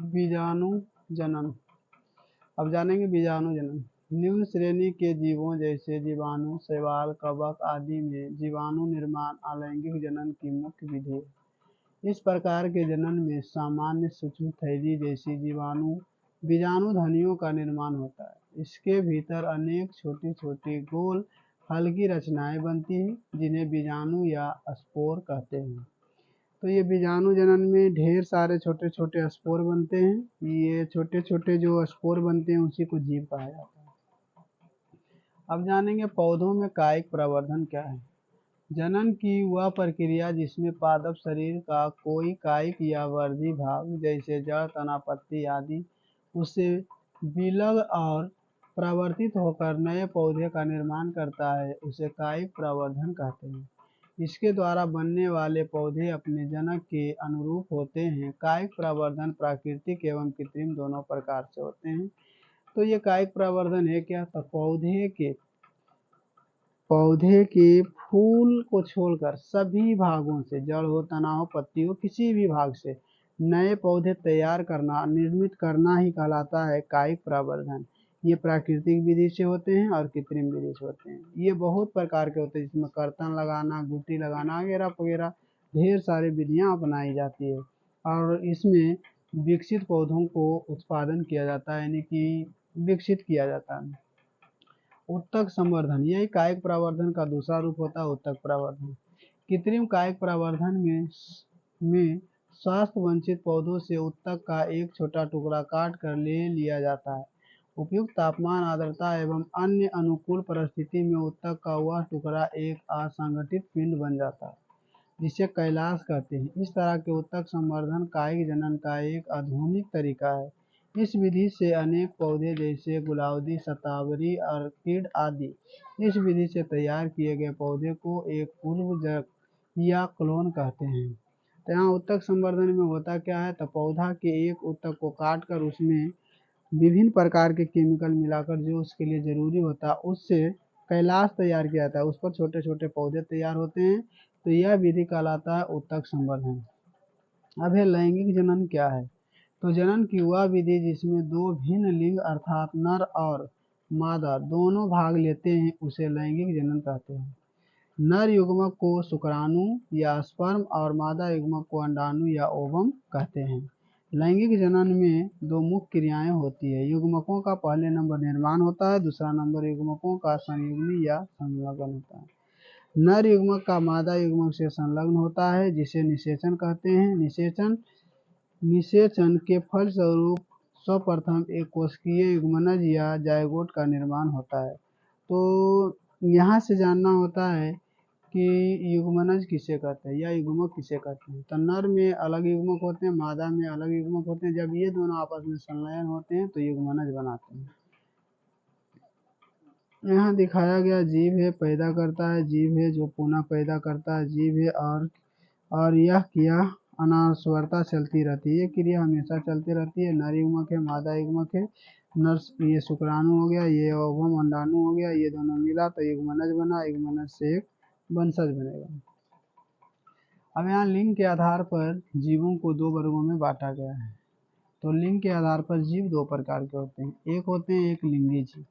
बीजाणु जनन। अब जानेंगे बीजाणु जनन। निम्न श्रेणी के जीवों जैसे जीवाणु, शैवाल, कवक आदि में जीवाणु निर्माण अलैंगिक जनन की मुख्य विधि है। इस प्रकार के जनन में सामान्य सूक्ष्म थैली जैसी बीजाणु धनियों का निर्माण होता है। इसके भीतर अनेक छोटी छोटी गोल हल्की रचनाएं बनती हैं, जिन्हें बीजाणु या स्पोर कहते हैं। तो ये बीजाणु जनन में ढेर सारे छोटे छोटे स्पोर बनते हैं। ये छोटे छोटे जो स्पोर बनते हैं उसी को जीव कहा जाता है। अब जानेंगे पौधों में कायिक प्रवर्धन क्या है। जनन की वह प्रक्रिया जिसमें पादप शरीर का कोई कायिक या वर्धी भाग जैसे जड़, तना, पत्ती आदि उससे विलग और प्रवर्तित होकर नए पौधे का निर्माण करता है, उसे कायिक प्रवर्धन कहते हैं। इसके द्वारा बनने वाले पौधे अपने जनक के अनुरूप होते हैं। कायिक प्रवर्धन प्राकृतिक एवं कृत्रिम दोनों प्रकार से होते हैं। तो ये कायिक प्रवर्धन है क्या? तो पौधे के फूल को छोड़कर सभी भागों से, जड़ हो, तना हो, पत्ती हो, किसी भी भाग से नए पौधे तैयार करना, निर्मित करना ही कहलाता है कायिक प्रवर्धन। ये प्राकृतिक विधि से होते हैं और कृत्रिम विधि से होते हैं। ये बहुत प्रकार के होते हैं, जिसमें कर्तन लगाना, गुटी लगाना वगैरह वगैरह ढेर सारी विधियां अपनाई जाती है और इसमें विकसित पौधों को उत्पादन किया जाता है, यानी कि विकसित किया जाता है। उत्तक संवर्धन, यही कायिक प्रवर्धन का दूसरा रूप होता है, उत्तक प्रवर्धन। कृत्रिम कायिक प्रवर्धन में स्वास्थ्य वंचित पौधों से उत्तक का एक छोटा टुकड़ा काट कर ले लिया जाता है। उपयुक्त तापमान, आर्द्रता एवं अन्य अनुकूल परिस्थिति में उत्तक का वह टुकड़ा एक असंगठित पिंड बन जाता है, जिसे कैलाश कहते हैं। इस तरह के उत्तक संवर्धन कायिक जनन का एक आधुनिक तरीका है। इस विधि से अनेक पौधे जैसे गुलाउदी, शतावरी, ऑर्किड आदि इस विधि से तैयार किए गए पौधे को एक पूर्वजक या क्लोन कहते हैं। तो यहाँ उत्तक संवर्धन में होता क्या है? तो पौधा के एक उत्तक को काट कर उसमें विभिन्न प्रकार के केमिकल मिलाकर जो उसके लिए जरूरी होता है उससे कैलाश तैयार किया जाता है, उस पर छोटे छोटे पौधे तैयार होते हैं। तो यह विधि कहलाता है उत्तक संवर्धन। अब है लैंगिक जनन क्या है? तो जनन की वह विधि जिसमें दो भिन्न लिंग अर्थात नर और मादा दोनों भाग लेते हैं उसे लैंगिक जनन कहते हैं। नर युग्मक को शुक्राणु या स्पर्म और मादा युग्मक को अंडाणु या ओवम कहते हैं। लैंगिक जनन में दो मुख्य क्रियाएं होती है। युग्मकों का पहले नंबर निर्माण होता है, दूसरा नंबर युग्मकों का संयुग्मी या संलग्न होता है। नर युग्मक का मादा युग्मक से संलग्न होता है, जिसे निषेचन कहते हैं। निषेचन के फलस्वरूप सर्वप्रथम एक कोशिकीय युग्मनज या जायगोट का निर्माण होता है। तो यहाँ से जानना होता है कि युग्मनज किसे कहते हैं या युग्मक किसे कहते हैं। तो नर में अलग युग्मक होते हैं, मादा में अलग युग्मक होते हैं। जब ये दोनों आपस में संलयन होते हैं तो युग्मनज बनाते हैं। यहाँ दिखाया गया जीव है पैदा करता है, जीव है जो पुनः पैदा करता है, जीव है और यह क्रिया अनास्वरता चलती रहती है। ये क्रिया हमेशा चलती रहती है। नर युग्मक है, मादा युग्मक है। नर ये शुक्राणु हो गया, ये ओवम अंडाणु हो गया, ये दोनों मिला तो युग्मनज बना, युग्मनज से एक वंशज बनेगा। अब यहाँ लिंग के आधार पर जीवों को दो वर्गों में बांटा गया है। तो लिंग के आधार पर जीव दो प्रकार के होते हैं। एक होते हैं एक लिंगी जीव,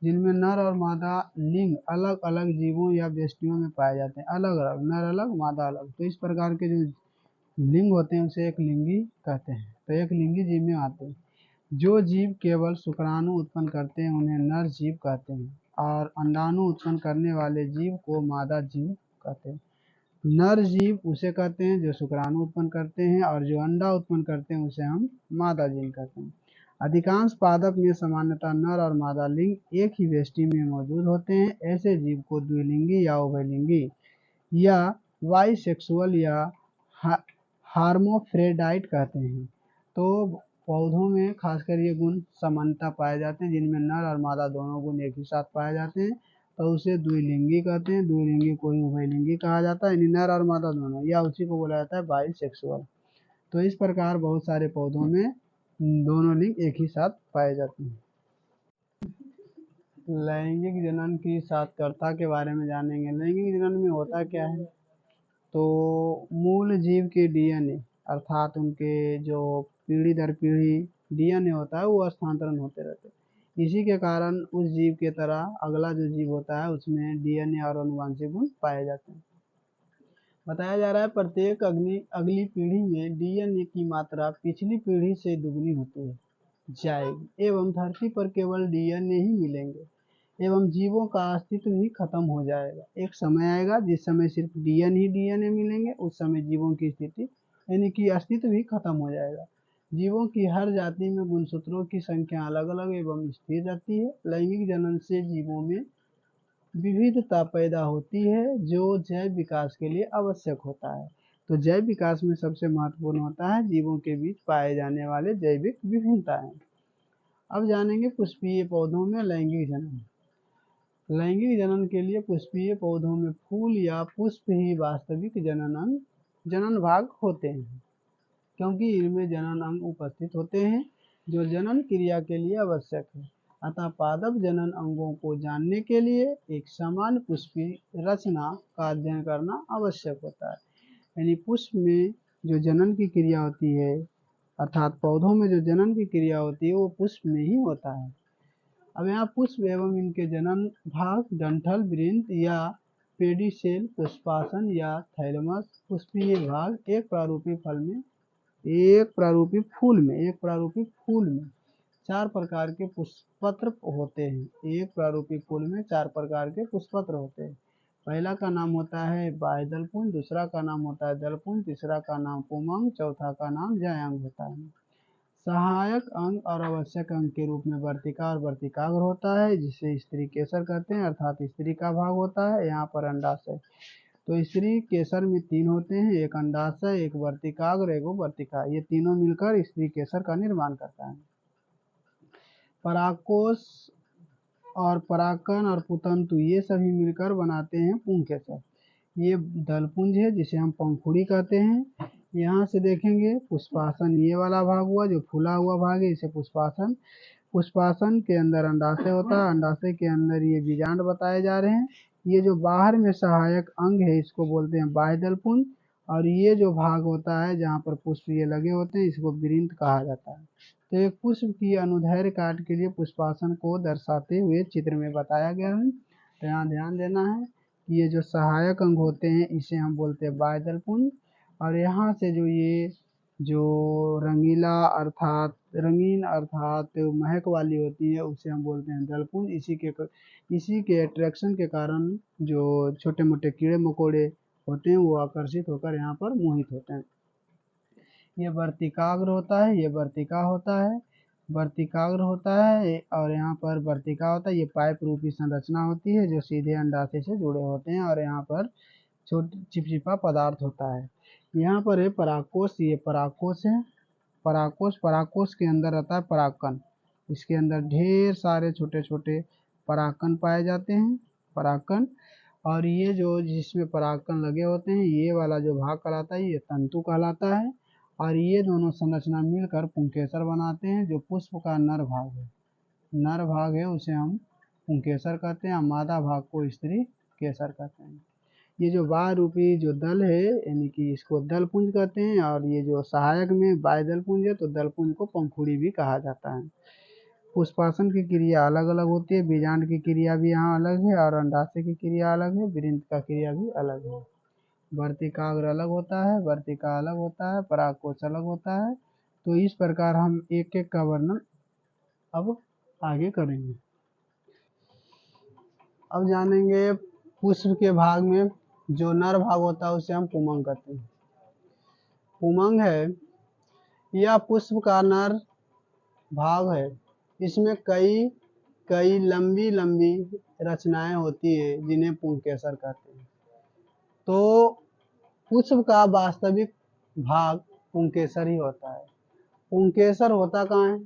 जिनमें नर और मादा लिंग अलग अलग जीवों या व्यष्टियों में पाए जाते हैं, अलग अलग, नर अलग मादा अलग। तो इस प्रकार के जो लिंग होते हैं उसे एक लिंगी कहते हैं। तो एक लिंगी जीव में आते हैं जो जीव केवल शुक्राणु उत्पन्न करते हैं उन्हें नर जीव कहते हैं, और अंडाणु उत्पन्न करने वाले जीव को मादा जीव कहते हैं। नर जीव उसे कहते हैं जो शुक्राणु उत्पन्न करते हैं, और जो अंडा उत्पन्न करते हैं उसे हम मादा जीव कहते हैं। अधिकांश पादप में सामान्यतः नर और मादा लिंग एक ही व्यष्टि में मौजूद होते हैं। ऐसे जीव को द्विलिंगी या उभयलिंगी या बाइसेक्सुअल या हार्मोफ्रेडाइट कहते हैं। तो पौधों में खासकर ये गुण समानता पाए जाते हैं, जिनमें नर और मादा दोनों गुण एक ही साथ पाए जाते हैं, तो उसे द्विलिंगी कहते हैं। द्विलिंगी को ही उभयलिंगी कहा जाता है, यानी नर और मादा दोनों, या उसी को बोला जाता है बाइसेक्सुअल। तो इस प्रकार बहुत सारे पौधों में दोनों लिंग एक ही साथ पाए जाते हैं। लैंगिक जनन की सार्थकता के बारे में जानेंगे। लैंगिक जनन में होता क्या है? तो मूल जीव के डीएनए अर्थात उनके जो पीढ़ी दर पीढ़ी डीएनए होता है वो स्थानांतरण होते रहते हैं। इसी के कारण उस जीव के तरह अगला जो जीव होता है उसमें डीएनए और आनुवंशिक गुण पाए जाते हैं। बताया जा रहा है प्रत्येक अगली पीढ़ी में डीएनए की मात्रा पिछली पीढ़ी से दुगनी होती है जाएगी एवं धरती पर केवल डीएनए ही मिलेंगे एवं जीवों का अस्तित्व ही खत्म हो जाएगा। एक समय आएगा जिस समय सिर्फ डीएनए मिलेंगे, उस समय जीवों की स्थिति यानी कि अस्तित्व ही खत्म हो जाएगा। जीवों की हर जाति में गुणसूत्रों की संख्या अलग अलग एवं स्थिर रहती है। लैंगिक जनन से जीवों में विविधता पैदा होती है जो जैव विकास के लिए आवश्यक होता है। तो जैव विकास में सबसे महत्वपूर्ण होता है जीवों के बीच पाए जाने वाले जैविक विभिन्नताएं। अब जानेंगे पुष्पीय पौधों में लैंगिक जनन। लैंगिक जनन के लिए पुष्पीय पौधों में फूल या पुष्प ही वास्तविक जनन भाग होते हैं, क्योंकि इनमें जनन अंग उपस्थित होते हैं जो जनन क्रिया के लिए आवश्यक है। अतः पादप जनन अंगों को जानने के लिए एक समान पुष्पी रचना का अध्ययन करना आवश्यक होता है। यानी पुष्प में जो जनन की क्रिया होती है, अर्थात पौधों में जो जनन की क्रिया होती है वो पुष्प में ही होता है। अब यहाँ पुष्प एवं इनके जनन भाग डंठल, वृंत या पेडिसेल, पुष्पासन या थैलमस। पुष्पीय भाग एक प्रारूपी फूल में चार प्रकार के पुष्पपत्र होते हैं। एक प्रारूपी फूल में चार प्रकार के पुष्पपत्र होते हैं। पहला का नाम होता है बाह्यदलपुंज, दूसरा का नाम होता है दलपुंज, तीसरा का नाम पुमंग, चौथा का नाम जायांग होता है। सहायक अंग और आवश्यक अंग के रूप में वर्तिका और वर्तिकाग्र होता है, जिसे स्त्री केसर कहते हैं, अर्थात स्त्री का भाग होता है। यहाँ पर अंडाशय, तो स्त्री केसर में तीन होते हैं, एक अंडाशय, एक वर्तिकाग्र, एक वर्तिका। ये तीनों मिलकर स्त्री केसर का निर्माण करता है। परागकोश और परागकण और पुतंतु ये सभी मिलकर बनाते हैं पुंकेसर। ये दलपुंज है जिसे हम पंखुड़ी कहते हैं। यहाँ से देखेंगे पुष्पासन, ये वाला भाग हुआ जो फूला हुआ भाग है, इसे पुष्पासन। पुष्पासन के अंदर अंडाशय होता है, अंडाशय के अंदर ये बीजांड बताए जा रहे हैं। ये जो बाहर में सहायक अंग है इसको बोलते हैं बाह्यदलपुंज, और ये जो भाग होता है जहाँ पर पुष्प ये लगे होते हैं इसको वृंत कहा जाता है। तो एक पुष्प की अनुदैर्घ्य काट के लिए पुष्पासन को दर्शाते हुए चित्र में बताया गया है। तो यहाँ ध्यान देना है कि ये जो सहायक अंग होते हैं इसे हम बोलते हैं बाह्यदलपुंज, और यहाँ से जो रंगीन अर्थात महक वाली होती है उसे हम बोलते हैं दलपुंज। इसी के अट्रैक्शन के कारण जो छोटे मोटे कीड़े मकोड़े होते हैं वो आकर्षित होकर यहाँ पर मोहित होते हैं। ये वर्तिकाग्र होता है, ये वर्तिका होता है और यहाँ पर वर्तिका होता है। ये पाइप रूपी संरचना होती है जो सीधे अंडाशय से जुड़े होते हैं, और यहाँ पर छोटा चिपचिपा पदार्थ होता है। यहाँ पर है परागकोश, ये परागकोश है। परागकोश के अंदर रहता है परागकण। इसके अंदर ढेर सारे छोटे छोटे परागकण पाए जाते हैं, परागकण। और ये जो जिसमें परागकण लगे होते हैं ये वाला जो भाग कहलाता है ये तंतु कहलाता है, और ये दोनों संरचना मिलकर पुंकेसर बनाते हैं जो पुष्प का नर भाग है उसे हम पुंकेसर कहते हैं, मादा भाग को स्त्री केसर कहते हैं। ये जो बाह्य रूपी जो दल है यानी कि इसको दलपुंज कहते हैं, और ये जो सहायक में बाह्यदलपुंज है तो दलपुंज को पंखुड़ी भी कहा जाता है। पुष्पासन की क्रिया अलग अलग होती है, बीजांड की क्रिया भी यहाँ अलग है, और अंडाशय की क्रिया अलग है, वृंत का क्रिया भी अलग है। वर्तिकाग्र अलग होता है, वर्तिका अलग होता है, परागकोश अलग होता है। तो इस प्रकार हम एक एक का वर्णन अब आगे करेंगे। अब जानेंगे पुष्प के भाग में जो नर भाग होता है उसे हम पुमंग कहते हैं। पुमंग है यह पुष्प का नर भाग है। इसमें कई लंबी लंबी रचनाएं होती है जिन्हें पुंकेसर कहते हैं। तो पुष्प का वास्तविक भाग पुंकेसर ही होता है। पुंकेसर होता कहाँ है?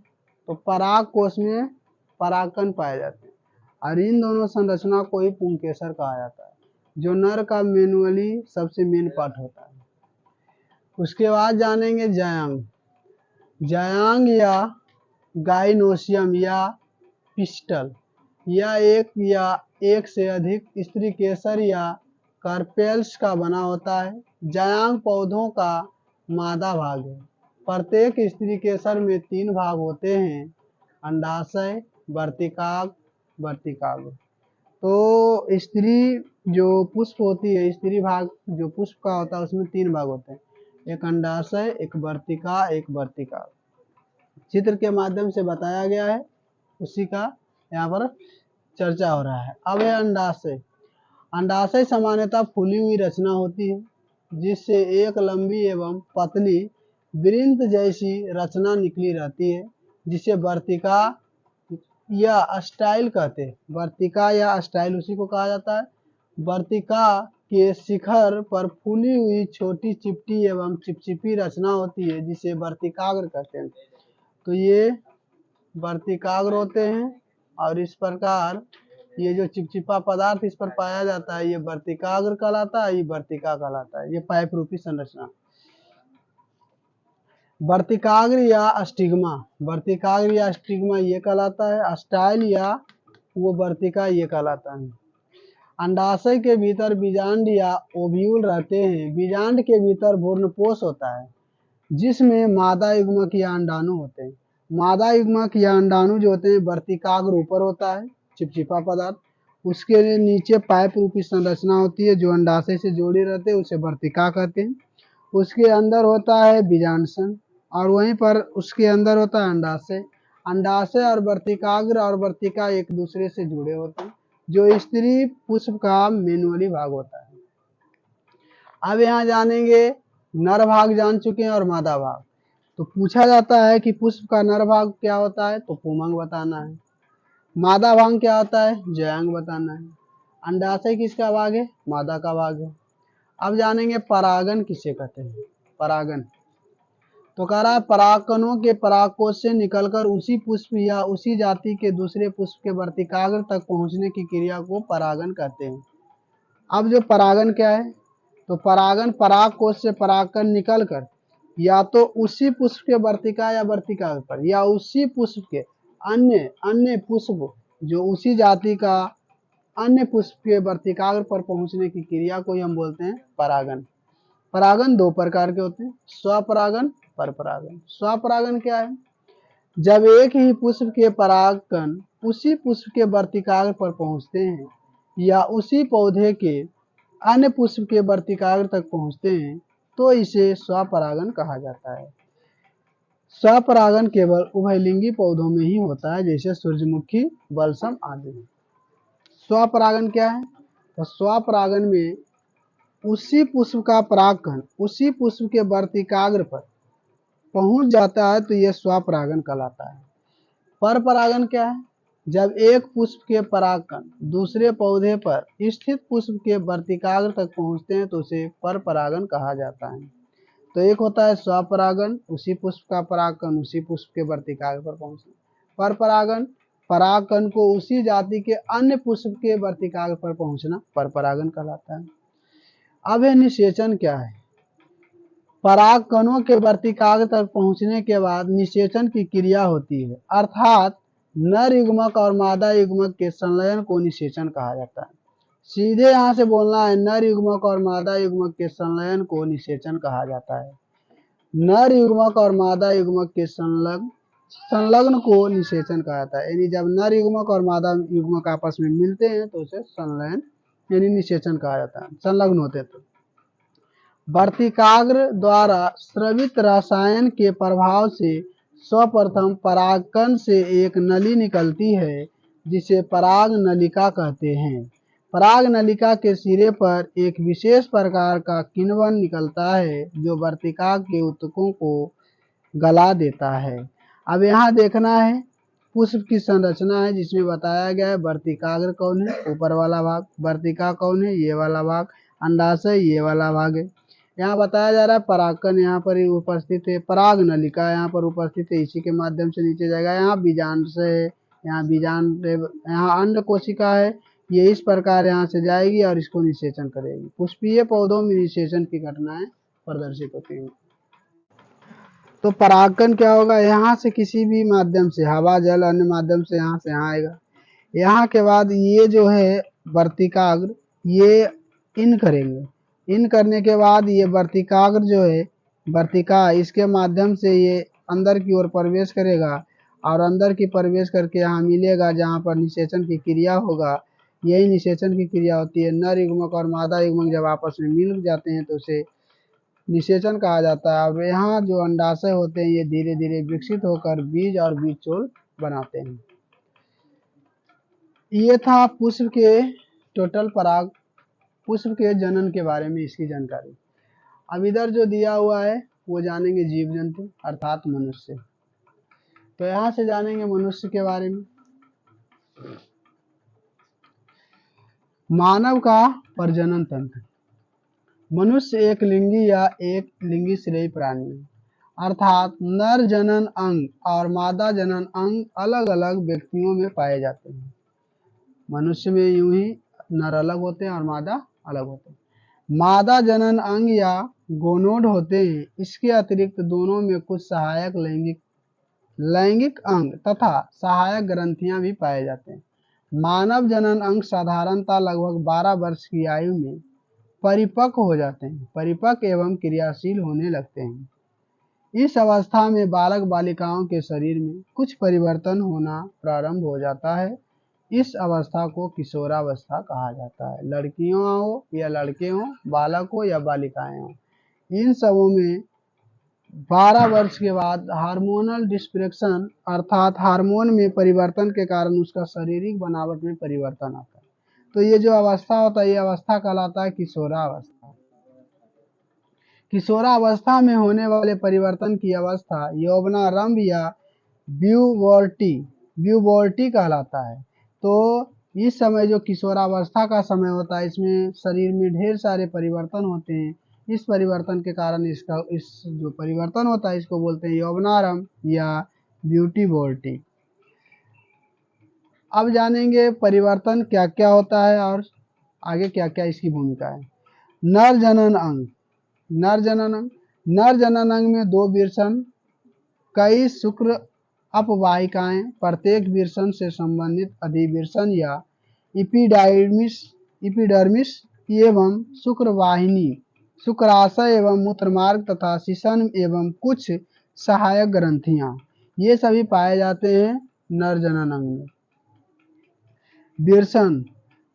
तो पराग कोश में परागकण पाए जाते हैं, और इन दोनों संरचना को ही पुंकेसर कहा जाता है, जो नर का मैनुअली सबसे मेन पार्ट होता है। उसके बाद जानेंगे जायांग या गाइनोसियम या पिस्टल। यह एक से अधिक स्त्री केसर या कार्पेल्स का बना होता है। जायांग पौधों का मादा भाग है। प्रत्येक स्त्री केसर में 3 भाग होते हैं, अंडाशय, वर्तिकाग्र, वर्तिकाग्र। तो स्त्री जो पुष्प होती है, स्त्री भाग जो पुष्प का होता है उसमें 3 भाग होते हैं, एक अंडाशय, एक वर्तिका, एक वर्तिका। चित्र के माध्यम से बताया गया है, उसी का यहाँ पर चर्चा हो रहा है। अब है अंडाशय। अंडाशय सामान्यतः फूली हुई रचना होती है जिससे एक लंबी एवं पतली वृंत जैसी रचना निकली रहती है, जिसे वर्तिका या स्टाइल कहते हैं। वर्तिका या स्टाइल उसी को कहा जाता है। वर्तिका के शिखर पर फूली हुई छोटी चिपटी एवं चिपचिपी रचना होती है जिसे वर्तिकाग्र कहते हैं। तो ये वर्तिकाग्र होते हैं और इस प्रकार ये जो चिपचिपा पदार्थ इस पर पाया जाता है ये वर्तिकाग्र कहलाता है, ये वर्तिका कहलाता है। ये पाइप रूपी संरचना। वर्तिकाग्र या स्टिग्मा, वर्तिकाग्र या स्टिग्मा ये कहलाता है। स्टाइल या वो वर्तिका ये कहलाता है। अंडाशय के भीतर बीजांड या ओव्यूल रहते हैं। बीजांड के भीतर भ्रूणपोष होता है जिसमें मादा युग्मक या अंडाणु होते हैं। मादा युग्मक या अंडाणु जो होते हैं वर्तिकाग्र ऊपर होता है, चिपचिपा पदार्थ, उसके नीचे पाइप रूपी संरचना होती है जो अंडाशय से जोड़े रहते हैं, उसे वर्तिका कहते हैं। उसके अंदर होता है बीजांडसन और वहीं पर उसके अंदर होता है अंडाशय। अंडाशय और वर्तिकाग्र और वर्तिका एक दूसरे से जुड़े होते हैं, जो स्त्री पुष्प का मैनुअली भाग होता है। अब यहाँ जानेंगे, नर भाग जान चुके हैं और मादा भाग। तो पूछा जाता है कि पुष्प का नर भाग क्या होता है, तो पुमंग बताना है। मादा भाग क्या होता है, जयांग बताना है। अंडाशय किसका भाग है, मादा का भाग है। अब जानेंगे परागन किसे कहते हैं। परागन तो कह रहा है परागकणों के परागकोश से निकलकर उसी पुष्प या उसी जाति के दूसरे पुष्प के वर्तिकाग्र तक पहुंचने की क्रिया को परागन कहते हैं। अब जो परागन क्या है, तो परागन परागकोश से परागकण निकलकर या तो उसी पुष्प के वर्तिका या वर्तिकाग्र पर या उसी पुष्प के अन्य पुष्प जो उसी जाति का अन्य पुष्प के वर्तिकाग्र पर पहुंचने की क्रिया को हम बोलते हैं परागन। परागन 2 प्रकार के होते हैं, स्वपरागन, परपरागन। स्वपरागन क्या है, जब एक ही पुष्प के परागकण उसी पुष्प के वर्तिकाग्र पर पहुंचते हैं या उसी पौधे के अन्य पुष्प के वर्तिकाग्र तक पहुंचते हैं तो इसे स्वपरागन कहा जाता है। स्वपरागन केवल उभयलिंगी पौधों में ही होता है, जैसे सूरजमुखी, बलसम आदि। स्वपरागन क्या है, तो स्वपरागन में उसी पुष्प का परागकण उसी पुष्प के वर्तिकाग्र पर पहुंच जाता है तो यह स्वपरागन कहलाता है। परपरागन क्या है, जब एक पुष्प के परागकण दूसरे पौधे पर स्थित पुष्प के वर्तिकाग्र तक पहुंचते हैं तो उसे परपरागन कहा जाता है। तो एक होता है स्वपरागन, उसी पुष्प का परागकण उसी पुष्प के वर्तिकाग्र पर पहुंचना। परपरागन, परागकण को उसी जाति के अन्य पुष्प के वर्तिकाग्र पर पहुंचना परपरागन कहलाता है। अब यह निषेचन क्या है, परागकणों के वर्तिकाग्र तक पहुंचने के बाद निषेचन की क्रिया होती है, अर्थात नर युग्मक और मादा युग्मक के संलयन को निषेचन कहा जाता है। सीधे यहाँ से बोलना है, नर युग्मक और मादा युग्मक के संलयन को निषेचन कहा जाता है। नर युग्मक और मादा युग्मक के संलग्न को निषेचन कहा जाता है। यानी जब नर युग्मक और मादा युग्मक आपस में मिलते हैं तो उसे संलयन यानी निषेचन कहा जाता है, संलग्न होते तो। वर्तिकाग्र द्वारा स्रवित रसायन के प्रभाव से सर्वप्रथम परागकण से एक नली निकलती है जिसे पराग नलिका कहते हैं। पराग नलिका के सिरे पर एक विशेष प्रकार का किण्वन निकलता है जो वर्तिका के ऊतकों को गला देता है। अब यहाँ देखना है पुष्प की संरचना है जिसमें बताया गया है वर्तिकाग्र कौन है, ऊपर वाला भाग, वर्तिका कौन है, ये वाला भाग, अंडाशय ये वाला भाग है। यहाँ बताया जा रहा है परागकण यहाँ पर ही उपस्थित है, पराग नलिका यहाँ पर उपस्थित है, इसी के माध्यम से नीचे जाएगा। यहाँ बीजांडशय है, यहाँ बीजांड, यहाँ अंड कोशिका है, ये इस प्रकार यहाँ से जाएगी और इसको निषेचन करेगी। पुष्पीय पौधों में निषेचन की घटनाएं प्रदर्शित होती हैं। तो परागकण क्या होगा, यहाँ से किसी भी माध्यम से, हवा जल अन्य माध्यम से यहाँ आएगा। यहाँ के बाद ये जो है वर्तिकाग्र ये इन करेंगे, इन करने के बाद ये वर्तिकाग्र जो है वर्तिका, इसके माध्यम से ये अंदर की ओर प्रवेश करेगा और अंदर की प्रवेश करके यहाँ मिलेगा जहाँ पर निषेचन की क्रिया होगा। यही निषेचन की क्रिया होती है। नर युग्मक और मादा युग्मक जब आपस में मिल जाते हैं तो उसे निषेचन कहा जाता है। अब यहाँ जो अंडाशय होते हैं ये धीरे धीरे विकसित होकर बीज और बीजचोल बनाते हैं। ये था पुष्प के टोटल पराग पुष्प के जनन के बारे में इसकी जानकारी। अब इधर जो दिया हुआ है वो जानेंगे जीव जंतु अर्थात मनुष्य। तो यहाँ से जानेंगे मनुष्य के बारे में। मानव का प्रजनन तंत्र। मनुष्य एक लिंगी या एक लिंगी श्रेयी प्राणी है, अर्थात नर जनन अंग और मादा जनन अंग अलग अलग व्यक्तियों में पाए जाते हैं। मनुष्य में यूं ही नर अलग होते हैं और मादा अलग होते हैं। मादा जनन अंग या गोनोड होते हैं। इसके अतिरिक्त दोनों में कुछ सहायक लैंगिक अंग तथा सहायक ग्रंथियां भी पाए जाते हैं। मानव जनन अंग साधारणतः लगभग 12 वर्ष की आयु में परिपक्व हो जाते हैं, परिपक्व एवं क्रियाशील होने लगते हैं। इस अवस्था में बालक बालिकाओं के शरीर में कुछ परिवर्तन होना प्रारंभ हो जाता है। इस अवस्था को किशोरावस्था कहा जाता है। लड़कियों हो या लड़के हों, बालक हो या बालिकाएं हों, इन सबों में 12 वर्ष के बाद हार्मोनल डिस्प्रेक्शन अर्थात हार्मोन में परिवर्तन के कारण उसका शारीरिक बनावट में परिवर्तन आता है। तो ये जो अवस्था होता है ये अवस्था कहलाता है किशोरावस्था। किशोरावस्था में होने वाले परिवर्तन की अवस्था यौवनारंभ या ब्यूबर्टी कहलाता है। तो इस समय जो किशोरावस्था का समय होता है इसमें शरीर में ढेर सारे परिवर्तन होते हैं। इस परिवर्तन के कारण इस जो परिवर्तन होता है इसको बोलते हैं यौवनारंभ या ब्यूबर्टी। अब जानेंगे परिवर्तन क्या क्या होता है और आगे क्या क्या इसकी भूमिका है। नर जनन अंग। नर जनन अंग में 2 वृषण, कई शुक्र अपवाहिकाएं, प्रत्येक वृषण से संबंधित अधिवृषण या इपिडर्मिस एवं शुक्रवाहिनी, शुक्राशय एवं मूत्रमार्ग तथा शिशन एवं कुछ सहायक ग्रंथियां, ये सभी पाए जाते हैं नर जनन अंग में।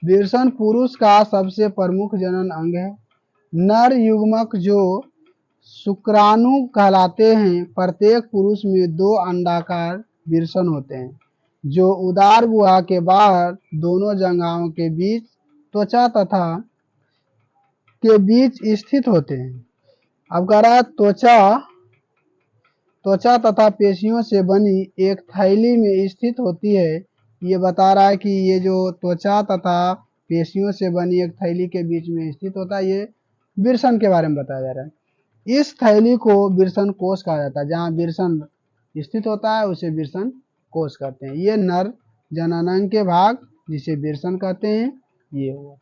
वृषण पुरुष का सबसे प्रमुख जनन अंग है। नर युग्मक जो शुक्राणु कहलाते हैं। प्रत्येक पुरुष में 2 अंडाकार वृषण होते हैं जो उदर गुहा के बाहर दोनों जंघाओं के बीच त्वचा के बीच स्थित होते हैं। अब कह रहा है त्वचा तथा पेशियों से बनी एक थैली में स्थित होती है। ये बता रहा है कि ये जो त्वचा तथा पेशियों से बनी एक थैली के बीच में स्थित होता है ये वृषण के बारे में बताया जा रहा है। इस थैली को वृषण कोश कहा जाता है। जहाँ वृषण स्थित होता है उसे वृषण कोश कहते हैं। ये नर जननांग के भाग जिसे वृषण कहते हैं ये हुआ।